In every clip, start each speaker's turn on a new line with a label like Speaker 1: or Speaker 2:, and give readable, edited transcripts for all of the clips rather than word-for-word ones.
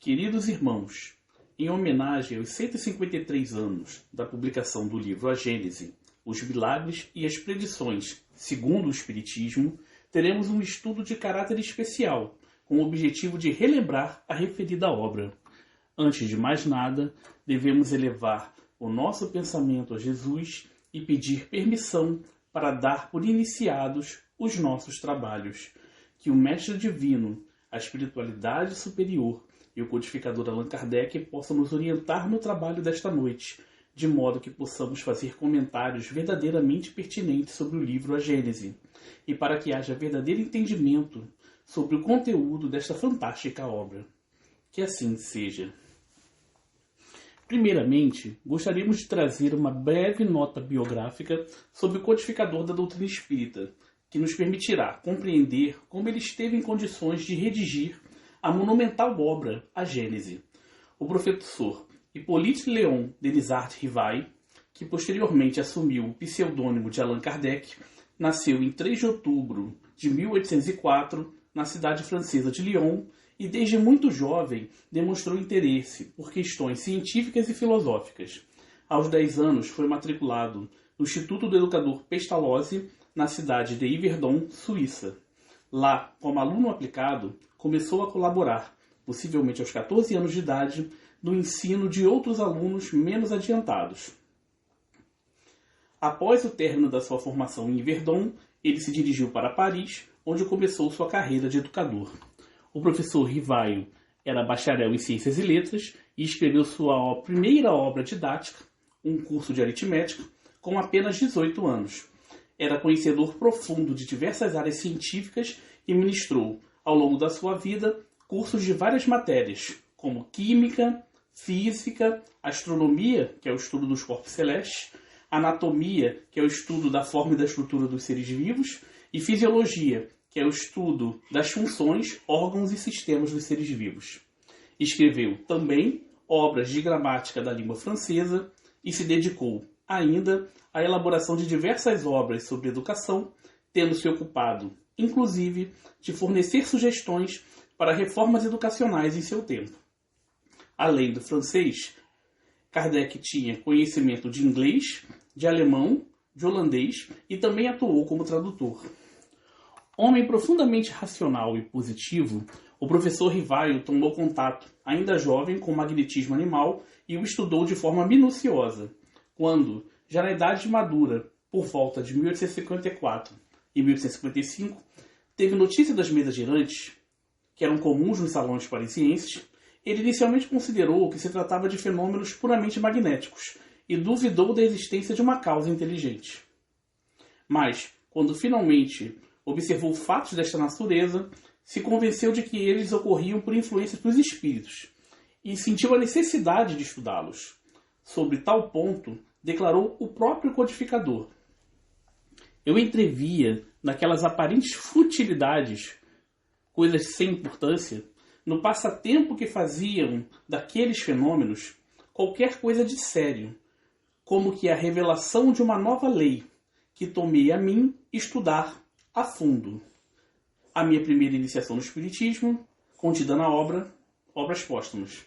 Speaker 1: Queridos irmãos, em homenagem aos 153 anos da publicação do livro A Gênese, os milagres e as predições segundo o Espiritismo, teremos um estudo de caráter especial, com o objetivo de relembrar a referida obra. Antes de mais nada, devemos elevar o nosso pensamento a Jesus e pedir permissão para dar por iniciados os nossos trabalhos. Que o Mestre Divino, a espiritualidade superior e o codificador Allan Kardec possam nos orientar no trabalho desta noite, de modo que possamos fazer comentários verdadeiramente pertinentes sobre o livro A Gênese, e para que haja verdadeiro entendimento sobre o conteúdo desta fantástica obra. Que assim seja. Primeiramente, gostaríamos de trazer uma breve nota biográfica sobre o codificador da doutrina espírita, que nos permitirá compreender como ele esteve em condições de redigir a monumental obra A Gênese. O professor Hippolyte Léon Denisard Rivail, que posteriormente assumiu o pseudônimo de Allan Kardec, nasceu em 3 de outubro de 1804 na cidade francesa de Lyon e desde muito jovem demonstrou interesse por questões científicas e filosóficas. Aos 10 anos foi matriculado no Instituto do Educador Pestalozzi, na cidade de Yverdon, Suíça. Lá, como aluno aplicado, começou a colaborar, possivelmente aos 14 anos de idade, no ensino de outros alunos menos adiantados. Após o término da sua formação em Yverdon, ele se dirigiu para Paris, onde começou sua carreira de educador. O professor Rivail era bacharel em Ciências e Letras e escreveu sua primeira obra didática, um curso de aritmética, com apenas 18 anos. Era conhecedor profundo de diversas áreas científicas e ministrou, ao longo da sua vida, cursos de várias matérias, como Química, Física, Astronomia, que é o estudo dos corpos celestes, Anatomia, que é o estudo da forma e da estrutura dos seres vivos, e Fisiologia, que é o estudo das funções, órgãos e sistemas dos seres vivos. Escreveu também obras de gramática da língua francesa e se dedicou ainda à elaboração de diversas obras sobre educação, tendo se ocupado, inclusive, de fornecer sugestões para reformas educacionais em seu tempo. Além do francês, Kardec tinha conhecimento de inglês, de alemão, de holandês e também atuou como tradutor. Homem profundamente racional e positivo, o professor Rivail tomou contato, ainda jovem, com o magnetismo animal e o estudou de forma minuciosa. Quando, já na idade madura, por volta de 1854 e 1855, teve notícia das mesas girantes, que eram comuns nos salões parisienses, ele inicialmente considerou que se tratava de fenômenos puramente magnéticos e duvidou da existência de uma causa inteligente. Mas, quando finalmente observou fatos desta natureza, se convenceu de que eles ocorriam por influência dos espíritos e sentiu a necessidade de estudá-los. Sobre tal ponto, declarou o próprio codificador: eu entrevia naquelas aparentes futilidades, coisas sem importância, no passatempo que faziam daqueles fenômenos qualquer coisa de sério, como que a revelação de uma nova lei, que tomei a mim estudar a fundo. A minha primeira iniciação no Espiritismo, contida na obra Obras Póstumas.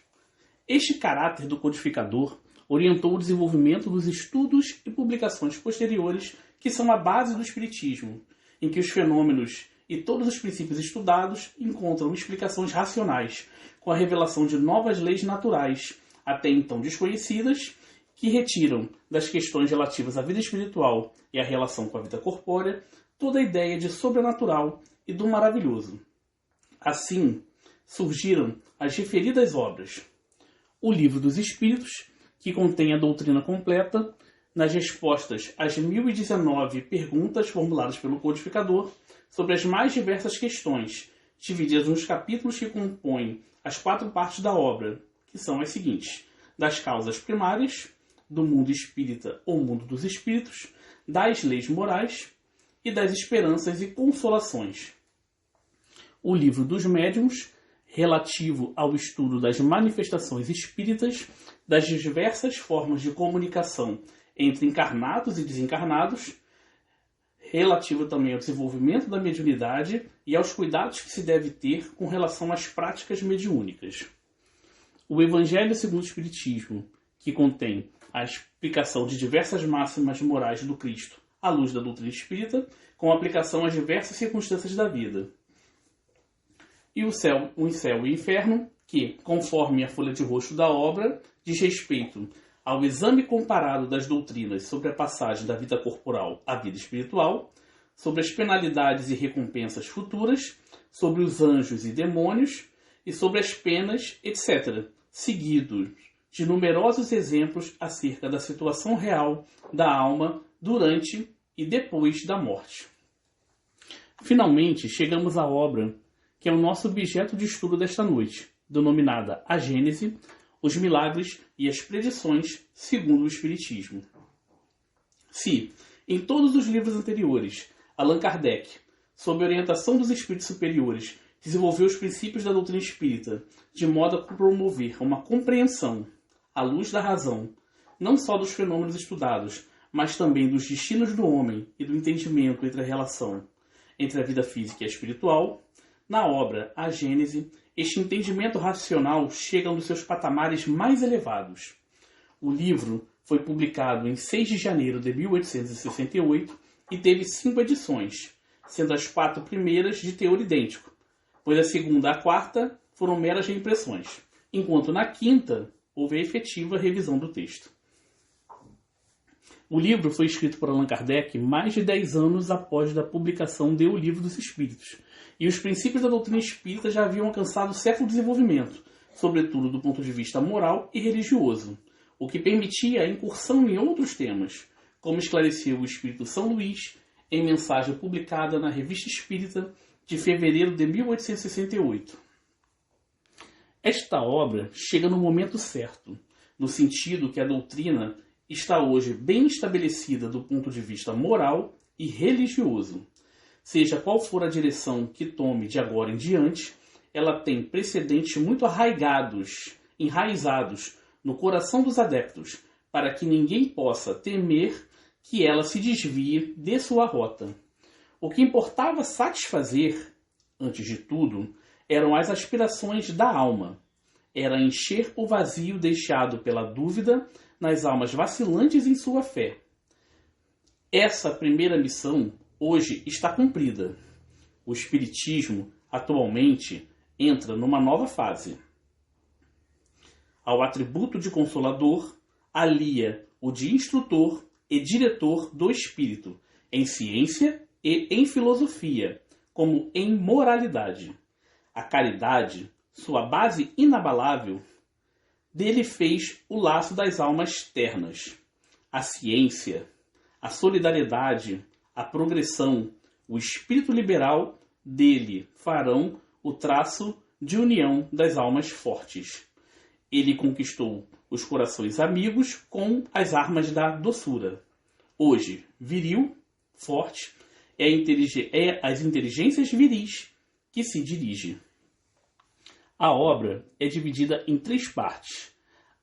Speaker 1: Este caráter do codificador orientou o desenvolvimento dos estudos e publicações posteriores que são a base do Espiritismo, em que os fenômenos e todos os princípios estudados encontram explicações racionais, com a revelação de novas leis naturais, até então desconhecidas, que retiram das questões relativas à vida espiritual e à relação com a vida corpórea toda a ideia de sobrenatural e do maravilhoso. Assim, surgiram as referidas obras: o Livro dos Espíritos, que contém a doutrina completa, nas respostas às 1019 perguntas formuladas pelo codificador sobre as mais diversas questões, divididas nos capítulos que compõem as 4 partes da obra, que são as seguintes: das causas primárias, do mundo espírita ou mundo dos espíritos, das leis morais e das esperanças e consolações. O Livro dos Médiuns, relativo ao estudo das manifestações espíritas, das diversas formas de comunicação entre encarnados e desencarnados, relativo também ao desenvolvimento da mediunidade e aos cuidados que se deve ter com relação às práticas mediúnicas. O Evangelho segundo o Espiritismo, que contém a explicação de diversas máximas morais do Cristo à luz da doutrina espírita, com aplicação às diversas circunstâncias da vida. E o céu e inferno, que, conforme a folha de rosto da obra, diz respeito ao exame comparado das doutrinas sobre a passagem da vida corporal à vida espiritual, sobre as penalidades e recompensas futuras, sobre os anjos e demônios e sobre as penas, etc., seguidos de numerosos exemplos acerca da situação real da alma durante e depois da morte. Finalmente, chegamos à obra que é o nosso objeto de estudo desta noite, denominada A Gênese, os Milagres e as Predições segundo o Espiritismo. Se, em todos os livros anteriores, Allan Kardec, sob orientação dos espíritos superiores, desenvolveu os princípios da doutrina espírita, de modo a promover uma compreensão, à luz da razão, não só dos fenômenos estudados, mas também dos destinos do homem e do entendimento entre a relação entre a vida física e a espiritual, na obra A Gênese, este entendimento racional chega a um dos seus patamares mais elevados. O livro foi publicado em 6 de janeiro de 1868 e teve 5 edições, sendo as 4 primeiras de teor idêntico, pois a segunda e a quarta foram meras reimpressões, enquanto na quinta houve a efetiva revisão do texto. O livro foi escrito por Allan Kardec mais de 10 anos após a publicação de O Livro dos Espíritos, e os princípios da doutrina espírita já haviam alcançado certo desenvolvimento, sobretudo do ponto de vista moral e religioso, o que permitia a incursão em outros temas, como esclareceu o Espírito São Luís em mensagem publicada na Revista Espírita de fevereiro de 1868. Esta obra chega no momento certo, no sentido que a doutrina está hoje bem estabelecida do ponto de vista moral e religioso. Seja qual for a direção que tome de agora em diante, ela tem precedentes muito enraizados no coração dos adeptos, para que ninguém possa temer que ela se desvie de sua rota. O que importava satisfazer, antes de tudo, eram as aspirações da alma. Era encher o vazio deixado pela dúvida nas almas vacilantes em sua fé. Essa primeira missão hoje está cumprida. O Espiritismo, atualmente, entra numa nova fase. Ao atributo de consolador, alia o de instrutor e diretor do espírito, em ciência e em filosofia, como em moralidade. A caridade, sua base inabalável, dele fez o laço das almas ternas. A ciência, a solidariedade, a progressão, o espírito liberal, dele farão o traço de união das almas fortes. Ele conquistou os corações amigos com as armas da doçura. Hoje, viril, forte, é as inteligências viris que se dirige. A obra é dividida em 3 partes.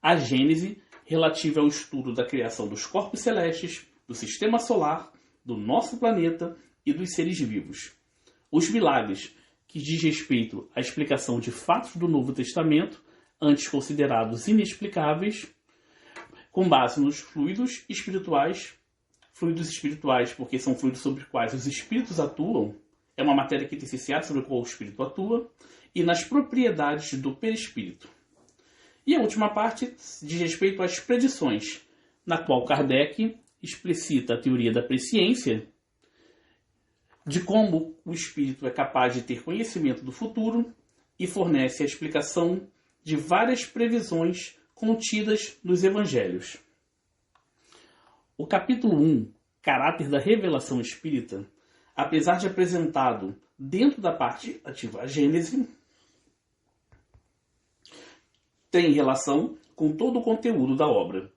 Speaker 1: A Gênese, relativa ao estudo da criação dos corpos celestes, do sistema solar, do nosso planeta e dos seres vivos. Os Milagres, que diz respeito à explicação de fatos do Novo Testamento, antes considerados inexplicáveis, com base nos fluidos espirituais porque são fluidos sobre os quais os espíritos atuam, é uma matéria quintessenciada sobre a qual o espírito atua, e nas propriedades do perispírito. E a última parte diz respeito às predições, na qual Kardec explicita a teoria da presciência, de como o espírito é capaz de ter conhecimento do futuro e fornece a explicação de várias previsões contidas nos Evangelhos. O capítulo 1, Caráter da Revelação Espírita, apesar de apresentado dentro da parte ativa Gênese, tem relação com todo o conteúdo da obra.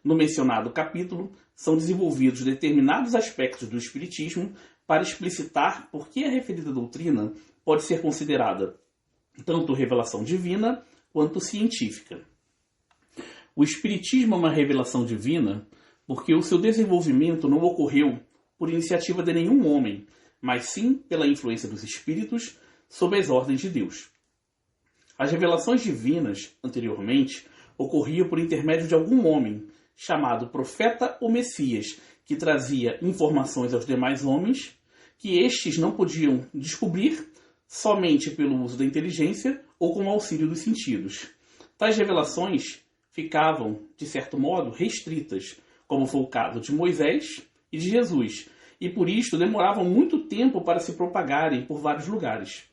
Speaker 1: No mencionado capítulo, são desenvolvidos determinados aspectos do Espiritismo para explicitar por que a referida doutrina pode ser considerada tanto revelação divina quanto científica. O Espiritismo é uma revelação divina porque o seu desenvolvimento não ocorreu por iniciativa de nenhum homem, mas sim pela influência dos espíritos sob as ordens de Deus. As revelações divinas, anteriormente, ocorriam por intermédio de algum homem, chamado profeta ou Messias, que trazia informações aos demais homens, que estes não podiam descobrir somente pelo uso da inteligência ou com o auxílio dos sentidos. Tais revelações ficavam, de certo modo, restritas, como foi o caso de Moisés e de Jesus, e por isto demoravam muito tempo para se propagarem por vários lugares.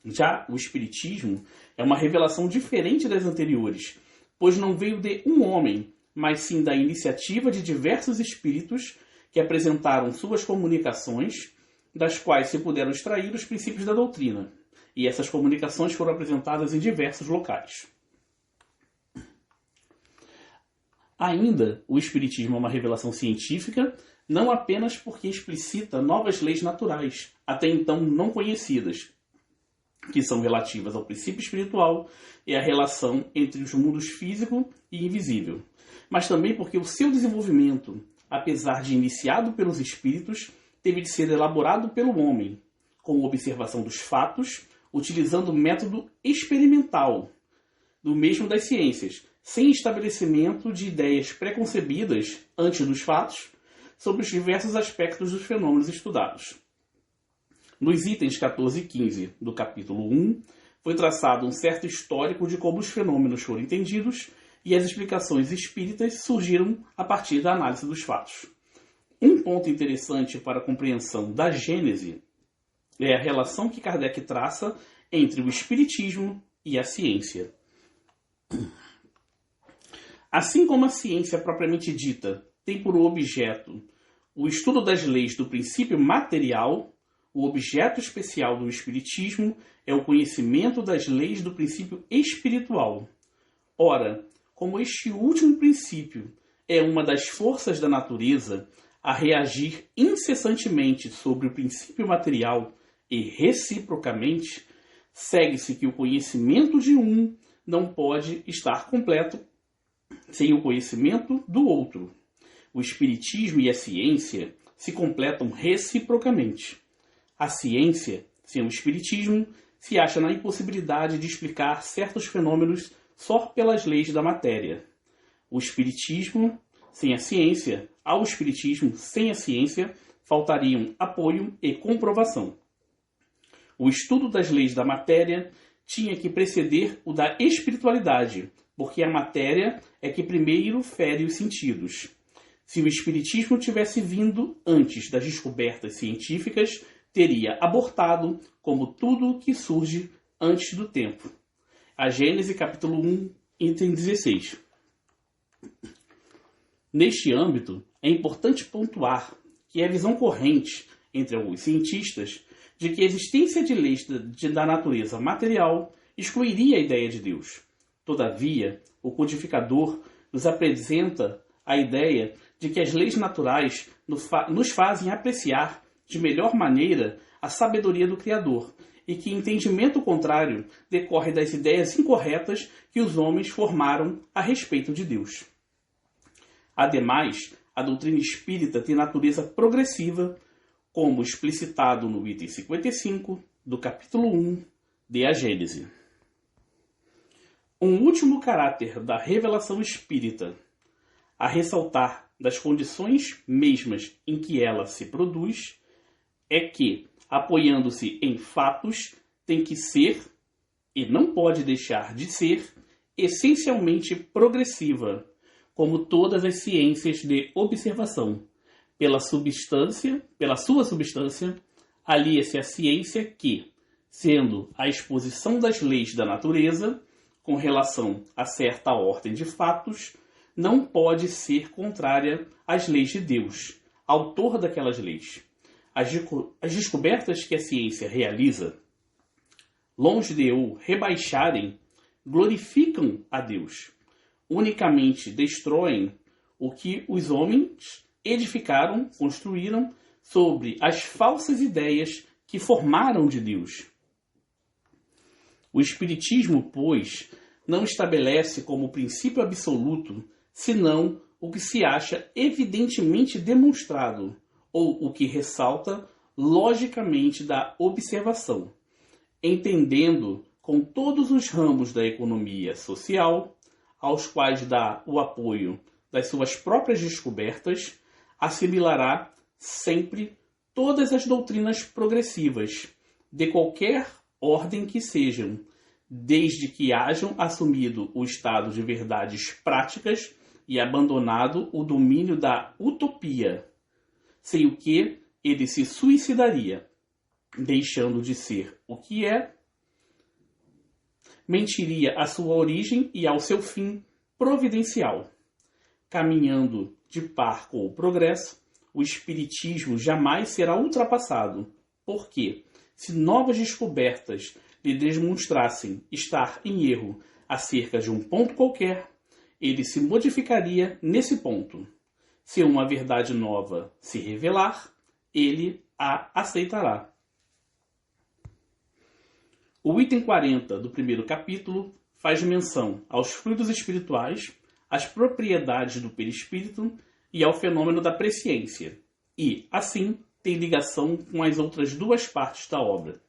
Speaker 1: Já o Espiritismo é uma revelação diferente das anteriores, pois não veio de um homem, mas sim da iniciativa de diversos espíritos que apresentaram suas comunicações, das quais se puderam extrair os princípios da doutrina. E essas comunicações foram apresentadas em diversos locais. Ainda, o Espiritismo é uma revelação científica, não apenas porque explicita novas leis naturais, até então não conhecidas, que são relativas ao princípio espiritual e à relação entre os mundos físico e invisível, mas também porque o seu desenvolvimento, apesar de iniciado pelos espíritos, teve de ser elaborado pelo homem, com observação dos fatos, utilizando o método experimental, do mesmo das ciências, sem estabelecimento de ideias preconcebidas antes dos fatos sobre os diversos aspectos dos fenômenos estudados. Nos itens 14 e 15 do capítulo 1, foi traçado um certo histórico de como os fenômenos foram entendidos e as explicações espíritas surgiram a partir da análise dos fatos. Um ponto interessante para a compreensão da Gênese é a relação que Kardec traça entre o Espiritismo e a ciência. Assim como a ciência propriamente dita tem por objeto o estudo das leis do princípio material, o objeto especial do Espiritismo é o conhecimento das leis do princípio espiritual. Ora, como este último princípio é uma das forças da natureza a reagir incessantemente sobre o princípio material e reciprocamente, segue-se que o conhecimento de um não pode estar completo sem o conhecimento do outro. O Espiritismo e a ciência se completam reciprocamente. A ciência, sem o Espiritismo, se acha na impossibilidade de explicar certos fenômenos só pelas leis da matéria. O Espiritismo, sem a ciência, ao Espiritismo, sem a ciência, faltariam apoio e comprovação. O estudo das leis da matéria tinha que preceder o da espiritualidade, porque a matéria é que primeiro fere os sentidos. Se o Espiritismo tivesse vindo antes das descobertas científicas, teria abortado como tudo que surge antes do tempo. A Gênese, capítulo 1, item 16. Neste âmbito, é importante pontuar que é a visão corrente entre alguns cientistas de que a existência de leis da natureza material excluiria a ideia de Deus. Todavia, o codificador nos apresenta a ideia de que as leis naturais nos fazem apreciar de melhor maneira a sabedoria do Criador e que entendimento contrário decorre das ideias incorretas que os homens formaram a respeito de Deus. Ademais, a doutrina espírita tem natureza progressiva, como explicitado no item 55 do capítulo 1 de A Gênese. Um último caráter da revelação espírita, a ressaltar das condições mesmas em que ela se produz, é que, apoiando-se em fatos, tem que ser, e não pode deixar de ser, essencialmente progressiva, como todas as ciências de observação. Pela sua substância, alia-se a ciência que, sendo a exposição das leis da natureza, com relação a certa ordem de fatos, não pode ser contrária às leis de Deus, autor daquelas leis. As descobertas que a ciência realiza, longe de o rebaixarem, glorificam a Deus. Unicamente destroem o que os homens edificaram, construíram sobre as falsas ideias que formaram de Deus. O Espiritismo, pois, não estabelece como princípio absoluto senão o que se acha evidentemente demonstrado, ou o que ressalta logicamente da observação, entendendo com todos os ramos da economia social, aos quais dá o apoio das suas próprias descobertas, assimilará sempre todas as doutrinas progressivas, de qualquer ordem que sejam, desde que hajam assumido o estado de verdades práticas e abandonado o domínio da utopia, sem o que ele se suicidaria, deixando de ser o que é, mentiria à sua origem e ao seu fim providencial. Caminhando de par com o progresso, o espiritismo jamais será ultrapassado, porque, se novas descobertas lhe demonstrassem estar em erro acerca de um ponto qualquer, ele se modificaria nesse ponto. Se uma verdade nova se revelar, ele a aceitará. O item 40 do primeiro capítulo faz menção aos fluidos espirituais, às propriedades do perispírito e ao fenômeno da presciência, e, assim, tem ligação com as outras duas partes da obra.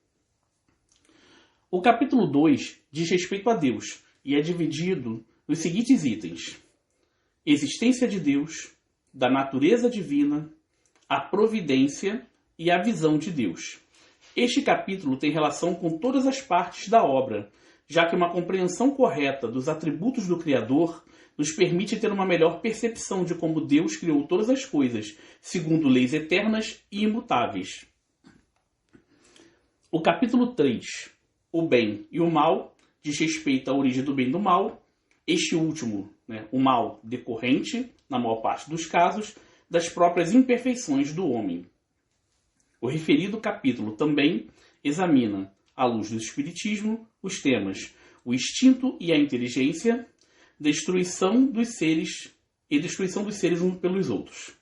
Speaker 1: O capítulo 2 diz respeito a Deus e é dividido nos seguintes itens: existência de Deus, da natureza divina, a providência e a visão de Deus. Este capítulo tem relação com todas as partes da obra, já que uma compreensão correta dos atributos do Criador nos permite ter uma melhor percepção de como Deus criou todas as coisas, segundo leis eternas e imutáveis. O capítulo 3, o bem e o mal, diz respeito à origem do bem e do mal. Este último, o mal decorrente, na maior parte dos casos, das próprias imperfeições do homem. O referido capítulo também examina, à luz do Espiritismo, os temas o instinto e a inteligência, destruição dos seres uns pelos outros.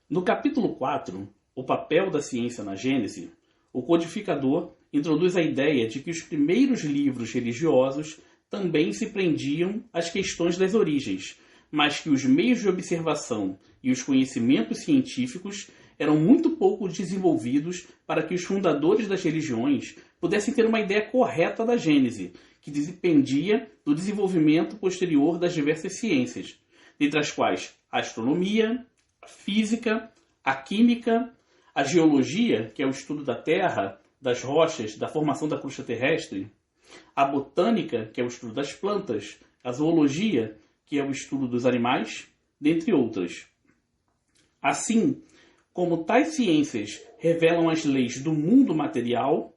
Speaker 1: No capítulo 4, o papel da ciência na Gênese, o codificador introduz a ideia de que os primeiros livros religiosos também se prendiam às questões das origens, mas que os meios de observação e os conhecimentos científicos eram muito pouco desenvolvidos para que os fundadores das religiões pudessem ter uma ideia correta da Gênese, que dependia do desenvolvimento posterior das diversas ciências, dentre as quais a astronomia, a física, a química, a geologia, que é o estudo da Terra, das rochas, da formação da crosta terrestre, a botânica, que é o estudo das plantas, a zoologia, que é o estudo dos animais, dentre outras. Assim, como tais ciências revelam as leis do mundo material,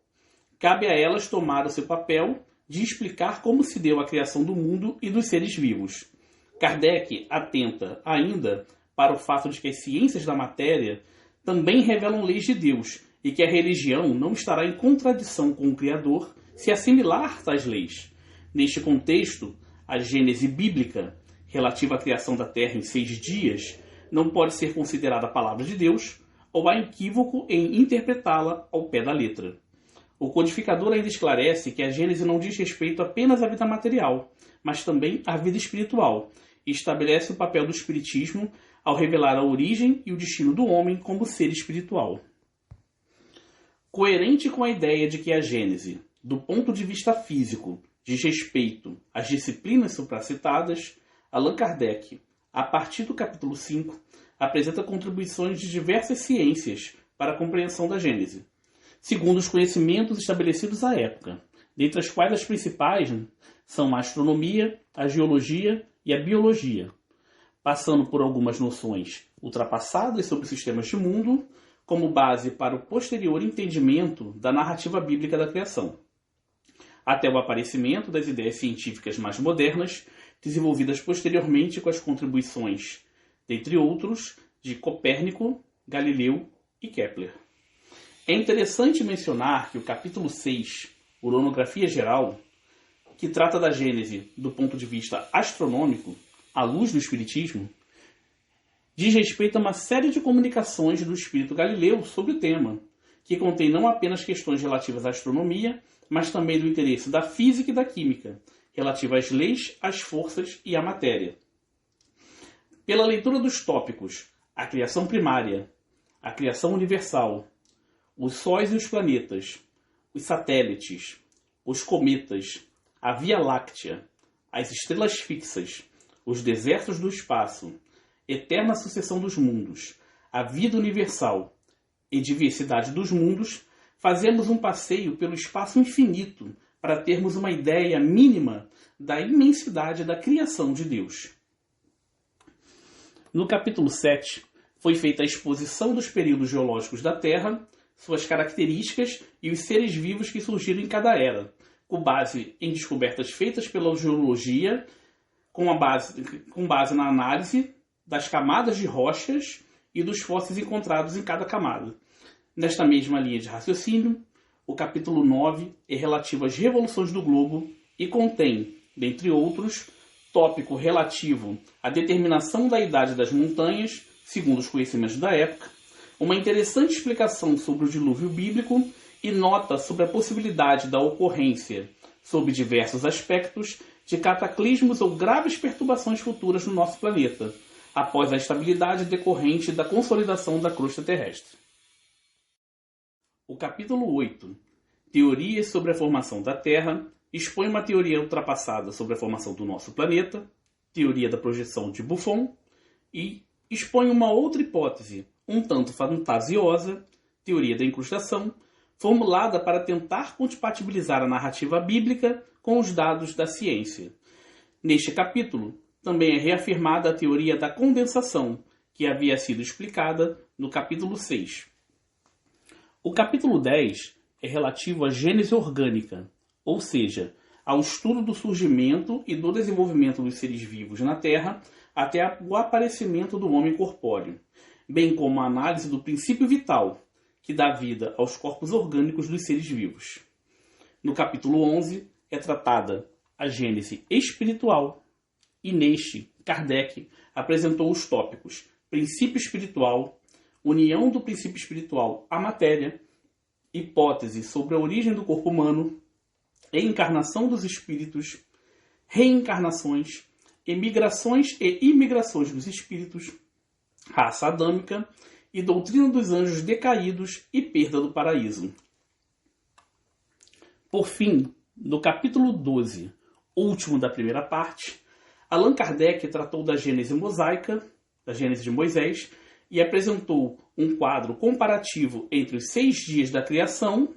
Speaker 1: cabe a elas tomar o seu papel de explicar como se deu a criação do mundo e dos seres vivos. Kardec atenta ainda para o fato de que as ciências da matéria também revelam leis de Deus e que a religião não estará em contradição com o Criador se assimilar tais leis. Neste contexto, a Gênese bíblica, relativa à criação da Terra em 6 dias, não pode ser considerada a palavra de Deus, ou há equívoco em interpretá-la ao pé da letra. O codificador ainda esclarece que a Gênese não diz respeito apenas à vida material, mas também à vida espiritual, e estabelece o papel do espiritismo ao revelar a origem e o destino do homem como ser espiritual. Coerente com a ideia de que a Gênese, do ponto de vista físico, diz respeito às disciplinas supracitadas, Allan Kardec, a partir do capítulo 5, apresenta contribuições de diversas ciências para a compreensão da Gênese, segundo os conhecimentos estabelecidos à época, dentre as quais as principais são a astronomia, a geologia e a biologia, passando por algumas noções ultrapassadas sobre sistemas de mundo, como base para o posterior entendimento da narrativa bíblica da criação, até o aparecimento das ideias científicas mais modernas, desenvolvidas posteriormente com as contribuições, dentre outros, de Copérnico, Galileu e Kepler. É interessante mencionar que o capítulo 6, Uranografia Geral, que trata da Gênese do ponto de vista astronômico, à luz do Espiritismo, diz respeito a uma série de comunicações do espírito Galileu sobre o tema, que contém não apenas questões relativas à astronomia, mas também do interesse da física e da química, relativa às leis, às forças e à matéria. Pela leitura dos tópicos a criação primária, a criação universal, os sóis e os planetas, os satélites, os cometas, a Via Láctea, as estrelas fixas, os desertos do espaço, eterna sucessão dos mundos, a vida universal e diversidade dos mundos, fazemos um passeio pelo espaço infinito para termos uma ideia mínima da imensidade da criação de Deus. No capítulo 7, foi feita a exposição dos períodos geológicos da Terra, suas características e os seres vivos que surgiram em cada era, com base em descobertas feitas pela geologia, com base na análise das camadas de rochas e dos fósseis encontrados em cada camada. Nesta mesma linha de raciocínio, o capítulo 9 é relativo às revoluções do globo e contém, dentre outros, tópico relativo à determinação da idade das montanhas, segundo os conhecimentos da época, uma interessante explicação sobre o dilúvio bíblico e nota sobre a possibilidade da ocorrência, sob diversos aspectos, de cataclismos ou graves perturbações futuras no nosso planeta, após a estabilidade decorrente da consolidação da crosta terrestre. O capítulo 8, Teorias sobre a formação da Terra, expõe uma teoria ultrapassada sobre a formação do nosso planeta, teoria da projeção de Buffon, e expõe uma outra hipótese, um tanto fantasiosa, teoria da incrustação, formulada para tentar compatibilizar a narrativa bíblica com os dados da ciência. Neste capítulo, também é reafirmada a teoria da condensação, que havia sido explicada no capítulo 6. O capítulo 10 é relativo à gênese orgânica, ou seja, ao estudo do surgimento e do desenvolvimento dos seres vivos na Terra até o aparecimento do homem corpóreo, bem como a análise do princípio vital, que dá vida aos corpos orgânicos dos seres vivos. No capítulo 11 é tratada a gênese espiritual, e neste, Kardec apresentou os tópicos princípio espiritual, união do princípio espiritual à matéria, hipótese sobre a origem do corpo humano, encarnação dos espíritos, reencarnações, emigrações e imigrações dos espíritos, raça adâmica e doutrina dos anjos decaídos e perda do paraíso. Por fim, no capítulo 12, último da primeira parte, Allan Kardec tratou da Gênese mosaica, da Gênese de Moisés, e apresentou um quadro comparativo entre os 6 dias da criação,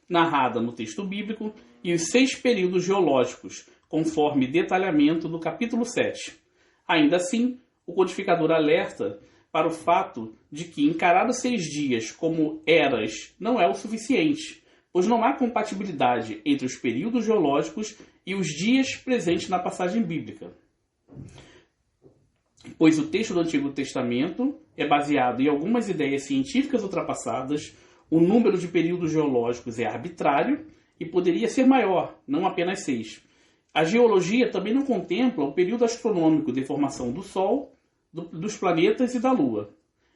Speaker 1: narrada no texto bíblico, e os 6 períodos geológicos, conforme detalhamento no capítulo 7. Ainda assim, o codificador alerta para o fato de que encarar os 6 dias como eras não é o suficiente, pois não há compatibilidade entre os períodos geológicos e os dias presentes na passagem bíblica. Pois o texto do Antigo Testamento é baseado em algumas ideias científicas ultrapassadas, o número de períodos geológicos é arbitrário e poderia ser maior, não apenas 6. A geologia também não contempla o período astronômico de formação do Sol, dos planetas e da Lua.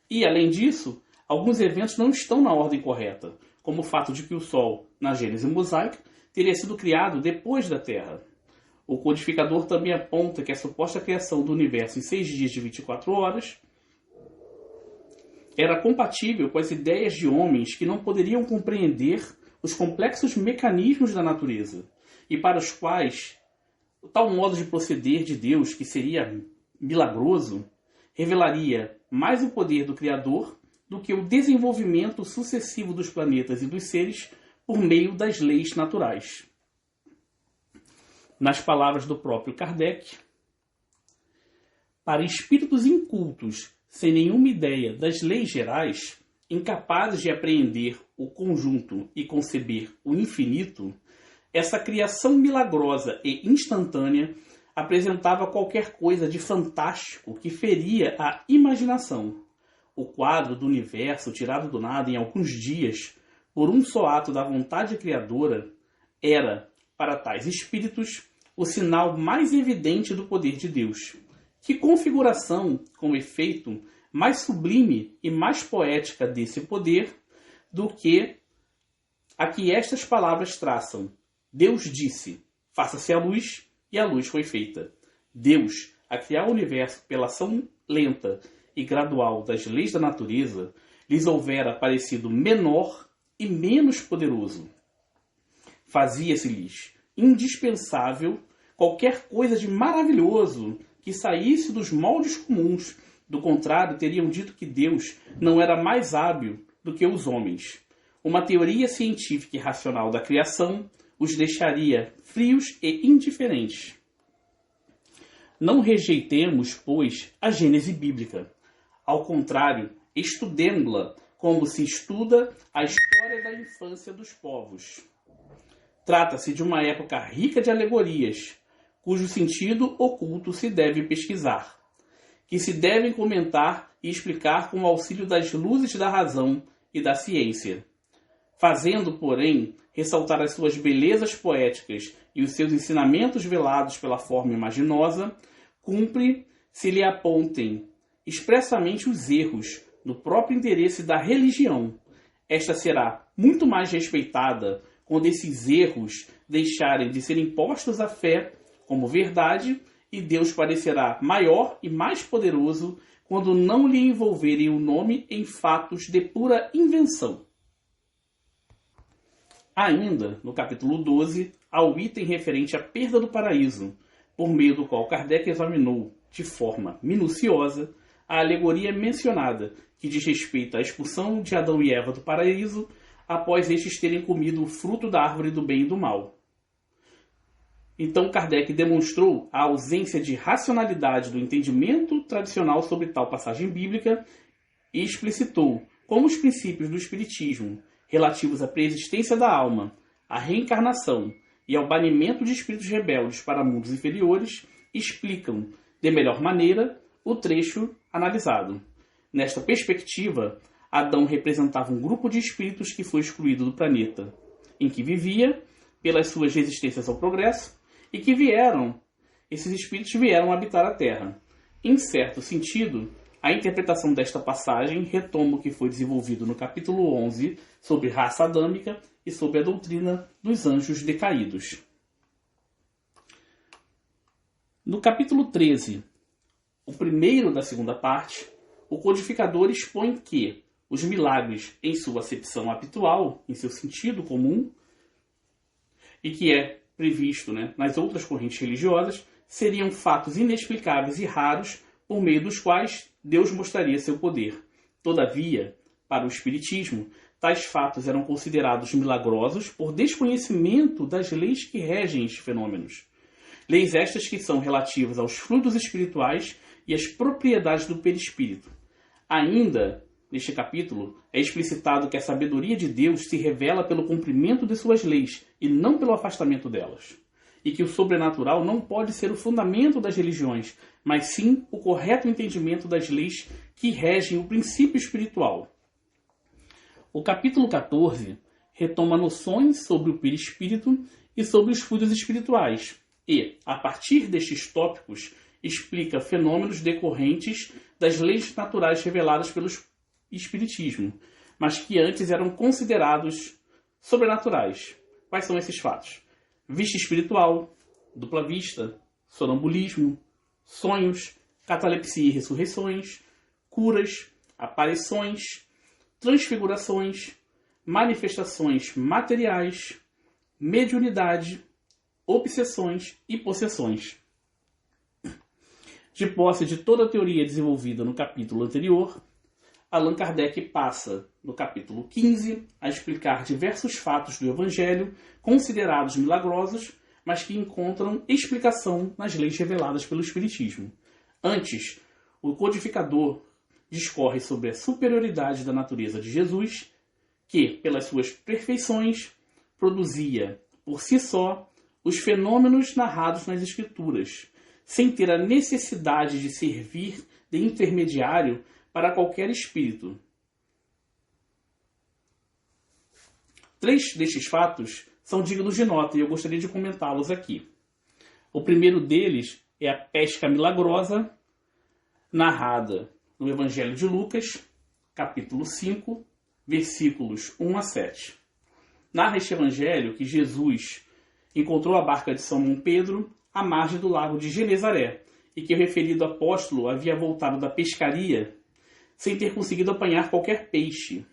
Speaker 1: E, além disso, alguns eventos não estão na ordem correta, como o fato de que o Sol, na Gênese mosaica, teria sido criado depois da Terra. O codificador também aponta que a suposta criação do universo em 6 dias de 24 horas era compatível com as ideias de homens que não poderiam compreender os complexos mecanismos da natureza e para os quais o tal modo de proceder de Deus, que seria milagroso, revelaria mais o poder do Criador do que o desenvolvimento sucessivo dos planetas e dos seres por meio das leis naturais. Nas palavras do próprio Kardec, para espíritos incultos, sem nenhuma ideia das leis gerais, incapazes de apreender o conjunto e conceber o infinito, essa criação milagrosa e instantânea apresentava qualquer coisa de fantástico que feria a imaginação. O quadro do universo tirado do nada em alguns dias, por um só ato da vontade criadora, era, para tais espíritos, o sinal mais evidente do poder de Deus. Que configuração, com efeito, mais sublime e mais poética desse poder do que a que estas palavras traçam. Deus disse, faça-se a luz, e a luz foi feita. Deus, a criar o universo pela ação lenta e gradual das leis da natureza, lhes houvera parecido menor e menos poderoso. Fazia-se-lhes indispensável qualquer coisa de maravilhoso que saísse dos moldes comuns. Do contrário, teriam dito que Deus não era mais hábil do que os homens. Uma teoria científica e racional da criação os deixaria frios e indiferentes. Não rejeitemos, pois, a Gênese bíblica. Ao contrário, estudemo-la como se estuda a história da infância dos povos. Trata-se de uma época rica de alegorias, cujo sentido oculto se deve pesquisar, que se devem comentar e explicar com o auxílio das luzes da razão e da ciência. Fazendo, porém, ressaltar as suas belezas poéticas e os seus ensinamentos velados pela forma imaginosa, cumpre se lhe apontem expressamente os erros no próprio interesse da religião. Esta será muito mais respeitada quando esses erros deixarem de ser impostos à fé como verdade, e Deus parecerá maior e mais poderoso quando não lhe envolverem o nome em fatos de pura invenção. Ainda, no capítulo 12, há o item referente à perda do paraíso, por meio do qual Kardec examinou, de forma minuciosa, a alegoria mencionada, que diz respeito à expulsão de Adão e Eva do paraíso, após estes terem comido o fruto da árvore do bem e do mal. Então Kardec demonstrou a ausência de racionalidade do entendimento tradicional sobre tal passagem bíblica e explicitou como os princípios do Espiritismo, relativos à preexistência da alma, à reencarnação e ao banimento de espíritos rebeldes para mundos inferiores, explicam, de melhor maneira, o trecho analisado. Nesta perspectiva, Adão representava um grupo de espíritos que foi excluído do planeta em que vivia, pelas suas resistências ao progresso, e que esses espíritos vieram habitar a Terra. Em certo sentido, a interpretação desta passagem retoma o que foi desenvolvido no capítulo 11 sobre raça adâmica e sobre a doutrina dos anjos decaídos. No capítulo 13, o primeiro da segunda parte, o codificador expõe que os milagres, em sua acepção habitual, em seu sentido comum, e que é previsto, nas outras correntes religiosas, seriam fatos inexplicáveis e raros por meio dos quais Deus mostraria seu poder. Todavia, para o Espiritismo, tais fatos eram considerados milagrosos por desconhecimento das leis que regem estes fenômenos. Leis estas que são relativas aos fluidos espirituais e às propriedades do perispírito. Ainda, neste capítulo, é explicitado que a sabedoria de Deus se revela pelo cumprimento de suas leis e não pelo afastamento delas. E que o sobrenatural não pode ser o fundamento das religiões, mas sim o correto entendimento das leis que regem o princípio espiritual. O capítulo 14 retoma noções sobre o perispírito e sobre os fluidos espirituais e, a partir destes tópicos, explica fenômenos decorrentes das leis naturais reveladas pelo Espiritismo, mas que antes eram considerados sobrenaturais. Quais são esses fatos? Vista espiritual, dupla vista, sonambulismo, sonhos, catalepsia e ressurreições, curas, aparições, transfigurações, manifestações materiais, mediunidade, obsessões e possessões. De posse de toda a teoria desenvolvida no capítulo anterior, Allan Kardec passa, no capítulo 15, a explicar diversos fatos do Evangelho considerados milagrosos, mas que encontram explicação nas leis reveladas pelo Espiritismo. Antes, o codificador discorre sobre a superioridade da natureza de Jesus, que, pelas suas perfeições, produzia, por si só, os fenômenos narrados nas Escrituras, sem ter a necessidade de servir de intermediário para qualquer espírito. 3 destes fatos são dignos de nota e eu gostaria de comentá-los aqui. O primeiro deles é a pesca milagrosa, narrada no Evangelho de Lucas, capítulo 5, versículos 1 a 7. Narra este evangelho que Jesus encontrou a barca de Simão Pedro à margem do lago de Genezaré e que o referido apóstolo havia voltado da pescaria sem ter conseguido apanhar qualquer peixe.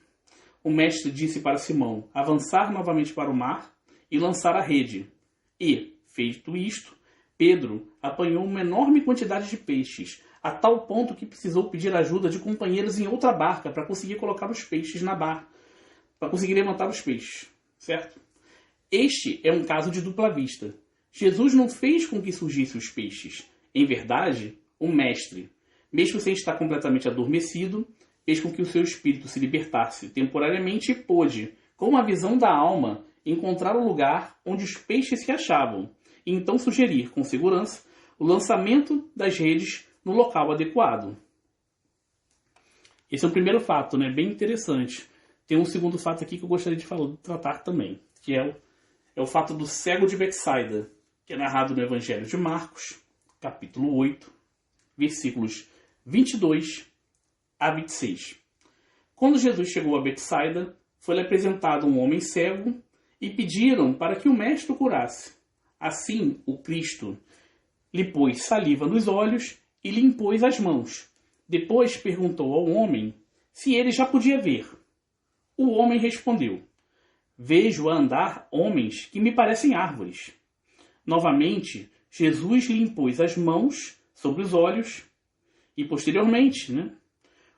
Speaker 1: O mestre disse para Simão avançar novamente para o mar e lançar a rede. E, feito isto, Pedro apanhou uma enorme quantidade de peixes, a tal ponto que precisou pedir ajuda de companheiros em outra barca para conseguir colocar os peixes na barca, para conseguir levantar os peixes, certo? Este é um caso de dupla vista. Jesus não fez com que surgissem os peixes. Em verdade, o Mestre, mesmo sem estar completamente adormecido, fez com que o seu espírito se libertasse temporariamente e pôde, com a visão da alma, encontrar o lugar onde os peixes se achavam, e então sugerir, com segurança, o lançamento das redes no local adequado. Esse é o primeiro fato, né? Bem interessante. Tem um segundo fato aqui que eu gostaria de tratar também, que é o fato do cego de Betsaida, que é narrado no Evangelho de Marcos, capítulo 8, versículos 22 a 26. Quando Jesus chegou a Betsaida, foi-lhe apresentado um homem cego e pediram para que o mestre o curasse. Assim, o Cristo lhe pôs saliva nos olhos e lhe impôs as mãos. Depois perguntou ao homem se ele já podia ver. O homem respondeu: vejo a andar homens que me parecem árvores. Novamente, Jesus lhe impôs as mãos sobre os olhos e, posteriormente,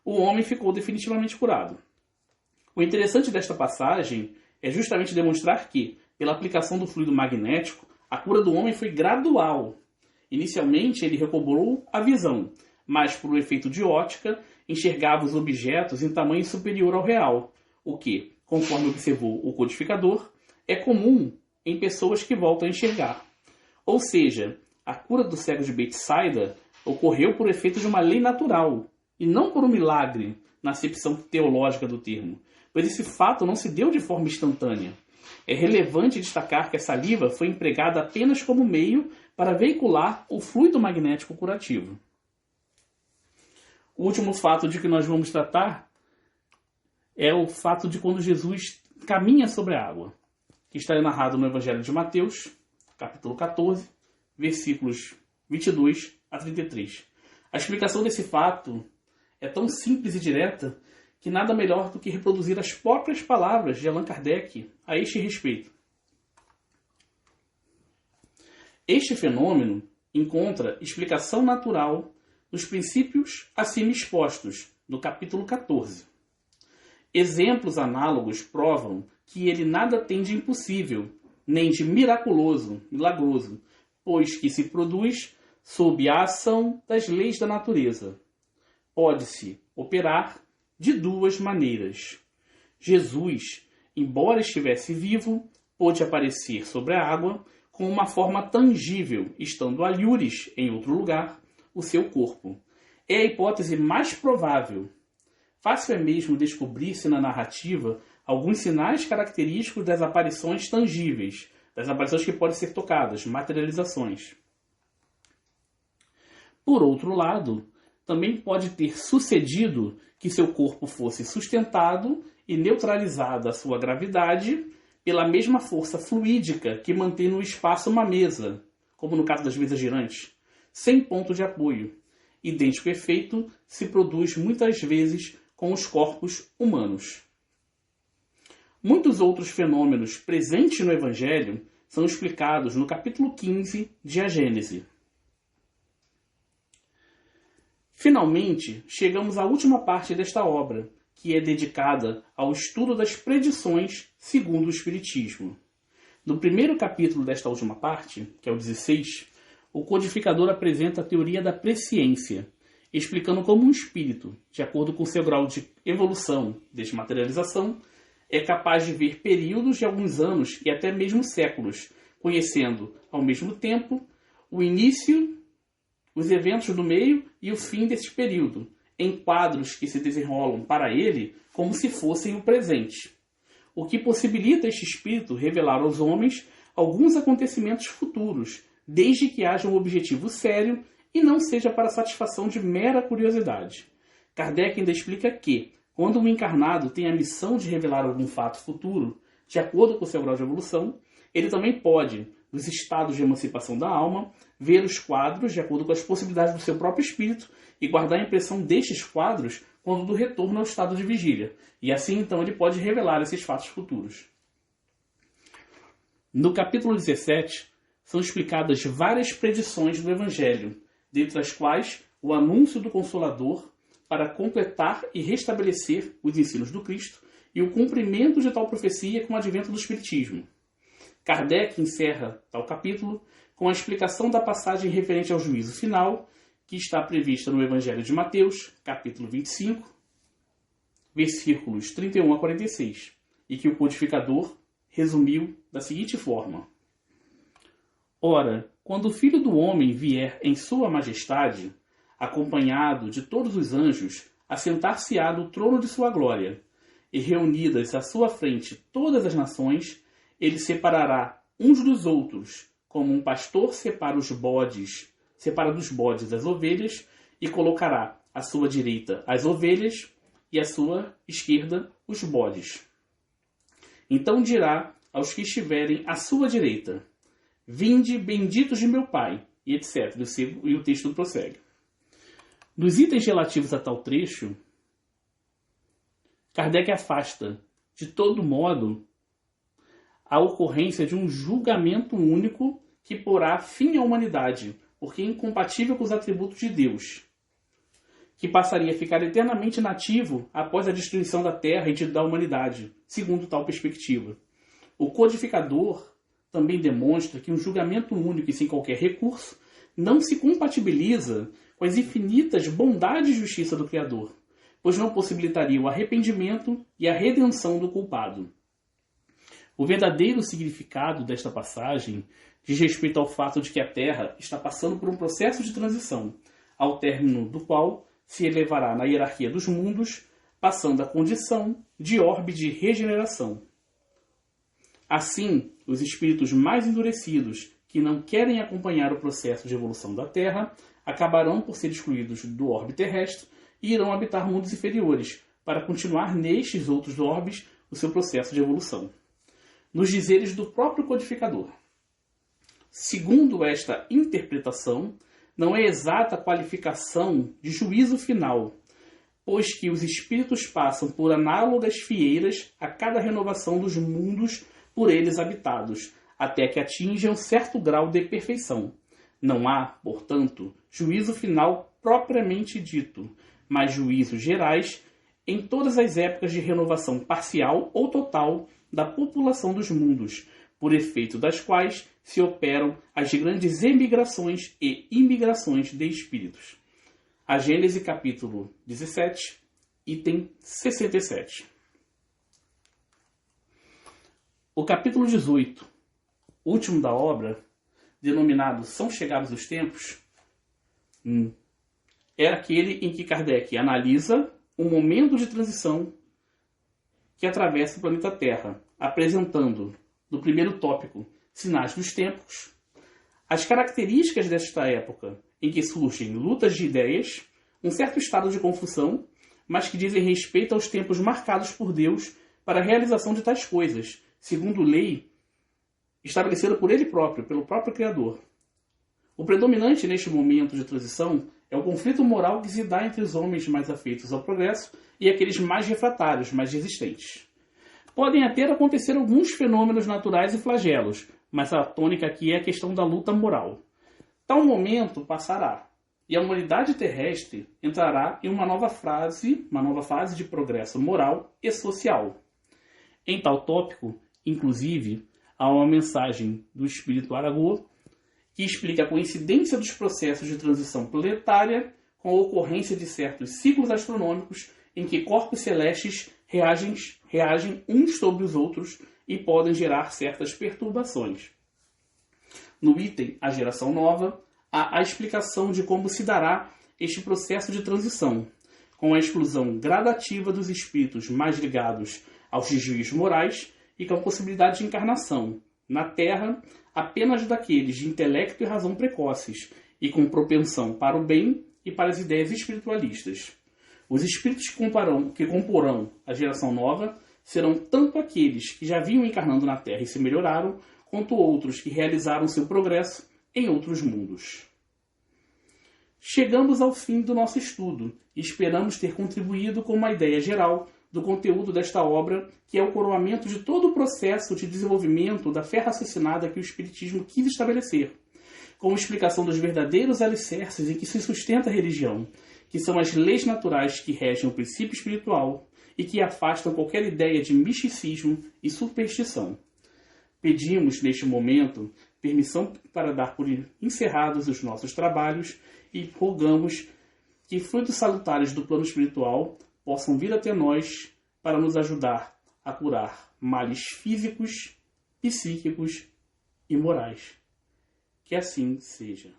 Speaker 1: o homem ficou definitivamente curado. O interessante desta passagem é justamente demonstrar que, pela aplicação do fluido magnético, a cura do homem foi gradual. Inicialmente, ele recobrou a visão, mas, por um efeito de ótica, enxergava os objetos em tamanho superior ao real, o que, conforme observou o codificador, é comum em pessoas que voltam a enxergar. Ou seja, a cura do cego de Betsaida ocorreu por efeito de uma lei natural, e não por um milagre, na acepção teológica do termo, pois esse fato não se deu de forma instantânea. É relevante destacar que a saliva foi empregada apenas como meio para veicular o fluido magnético curativo. O último fato de que nós vamos tratar é o fato de quando Jesus caminha sobre a água, que está narrado no Evangelho de Mateus, capítulo 14, versículos 22 a 33. A explicação desse fato é tão simples e direta que nada melhor do que reproduzir as próprias palavras de Allan Kardec a este respeito. Este fenômeno encontra explicação natural nos princípios acima expostos, no capítulo 14. Exemplos análogos provam que ele nada tem de impossível, nem de milagroso, pois que se produz sob a ação das leis da natureza. Pode-se operar de duas maneiras. Jesus, embora estivesse vivo, pôde aparecer sobre a água com uma forma tangível, estando alhures, em outro lugar, o seu corpo. É a hipótese mais provável. Fácil é mesmo descobrir-se na narrativa alguns sinais característicos das aparições tangíveis, das aparições que podem ser tocadas, materializações. Por outro lado, também pode ter sucedido que seu corpo fosse sustentado e neutralizada a sua gravidade pela mesma força fluídica que mantém no espaço uma mesa, como no caso das mesas girantes, sem ponto de apoio. Idêntico efeito se produz muitas vezes com os corpos humanos. Muitos outros fenômenos presentes no Evangelho são explicados no capítulo 15 de A Gênese. Finalmente, chegamos à última parte desta obra, que é dedicada ao estudo das predições segundo o Espiritismo. No primeiro capítulo desta última parte, que é o 16, o codificador apresenta a teoria da presciência, explicando como um espírito, de acordo com seu grau de evolução, desmaterialização, é capaz de ver períodos de alguns anos e até mesmo séculos, conhecendo, ao mesmo tempo, o início, os eventos do meio e o fim desse período, em quadros que se desenrolam para ele como se fossem o presente, o que possibilita este espírito revelar aos homens alguns acontecimentos futuros, desde que haja um objetivo sério e não seja para satisfação de mera curiosidade. Kardec ainda explica que, quando um encarnado tem a missão de revelar algum fato futuro, de acordo com o seu grau de evolução, ele também pode, nos estados de emancipação da alma, ver os quadros de acordo com as possibilidades do seu próprio espírito e guardar a impressão destes quadros quando do retorno ao estado de vigília. E assim, então, ele pode revelar esses fatos futuros. No capítulo 17, são explicadas várias predições do Evangelho, dentre as quais o anúncio do Consolador para completar e restabelecer os ensinos do Cristo e o cumprimento de tal profecia com o advento do Espiritismo. Kardec encerra tal capítulo com a explicação da passagem referente ao juízo final, que está prevista no Evangelho de Mateus, capítulo 25, versículos 31 a 46, e que o codificador resumiu da seguinte forma: Ora, quando o Filho do Homem vier em sua majestade, acompanhado de todos os anjos, assentar-se-á no trono de sua glória, e reunidas à sua frente todas as nações, ele separará uns dos outros, como um pastor separa dos bodes as ovelhas, e colocará à sua direita as ovelhas e à sua esquerda os bodes. Então dirá aos que estiverem à sua direita: Vinde, benditos de meu Pai, e etc. E o texto prossegue. Nos itens relativos a tal trecho, Kardec afasta, de todo modo, a ocorrência de um julgamento único que porá fim à humanidade, porque é incompatível com os atributos de Deus, que passaria a ficar eternamente inativo após a destruição da Terra e da humanidade, segundo tal perspectiva. O codificador também demonstra que um julgamento único e sem qualquer recurso não se compatibiliza com as infinitas bondades e justiça do Criador, pois não possibilitaria o arrependimento e a redenção do culpado. O verdadeiro significado desta passagem diz respeito ao fato de que a Terra está passando por um processo de transição, ao término do qual se elevará na hierarquia dos mundos, passando à condição de orbe de regeneração. Assim, os espíritos mais endurecidos, que não querem acompanhar o processo de evolução da Terra, acabarão por ser excluídos do orbe terrestre e irão habitar mundos inferiores, para continuar nestes outros orbes o seu processo de evolução. Nos dizeres do próprio codificador: segundo esta interpretação, não é exata a qualificação de juízo final, pois que os espíritos passam por análogas fieiras a cada renovação dos mundos por eles habitados, até que atinjam certo grau de perfeição. Não há, portanto, juízo final propriamente dito, mas juízos gerais em todas as épocas de renovação parcial ou total da população dos mundos, por efeito das quais se operam as grandes emigrações e imigrações de espíritos. A Gênese capítulo 17, item 67. O capítulo 18, último da obra, denominado São Chegados os Tempos, é aquele em que Kardec analisa o momento de transição que atravessa o planeta Terra, apresentando, no primeiro tópico, sinais dos tempos, as características desta época em que surgem lutas de ideias, um certo estado de confusão, mas que dizem respeito aos tempos marcados por Deus para a realização de tais coisas, segundo lei estabelecida por ele próprio, pelo próprio Criador. O predominante neste momento de transição é o conflito moral que se dá entre os homens mais afeitos ao progresso e aqueles mais refratários, mais resistentes. Podem até acontecer alguns fenômenos naturais e flagelos, mas a tônica aqui é a questão da luta moral. Tal momento passará, e a humanidade terrestre entrará em uma nova fase de progresso moral e social. Em tal tópico, inclusive, há uma mensagem do Espírito Aragô que explica a coincidência dos processos de transição planetária com a ocorrência de certos ciclos astronômicos em que corpos celestes reagem uns sobre os outros e podem gerar certas perturbações. No item A Geração Nova, há a explicação de como se dará este processo de transição, com a exclusão gradativa dos espíritos mais ligados aos desvios morais e com a possibilidade de encarnação na Terra apenas daqueles de intelecto e razão precoces e com propensão para o bem e para as ideias espiritualistas. Os espíritos que comporão a geração nova serão tanto aqueles que já vinham encarnando na Terra e se melhoraram, quanto outros que realizaram seu progresso em outros mundos. Chegamos ao fim do nosso estudo e esperamos ter contribuído com uma ideia geral do conteúdo desta obra, que é o coroamento de todo o processo de desenvolvimento da fé raciocinada que o Espiritismo quis estabelecer, como explicação dos verdadeiros alicerces em que se sustenta a religião, que são as leis naturais que regem o princípio espiritual e que afastam qualquer ideia de misticismo e superstição. Pedimos, neste momento, permissão para dar por encerrados os nossos trabalhos e rogamos que frutos salutares do plano espiritual possam vir até nós para nos ajudar a curar males físicos, psíquicos e morais. Que assim seja.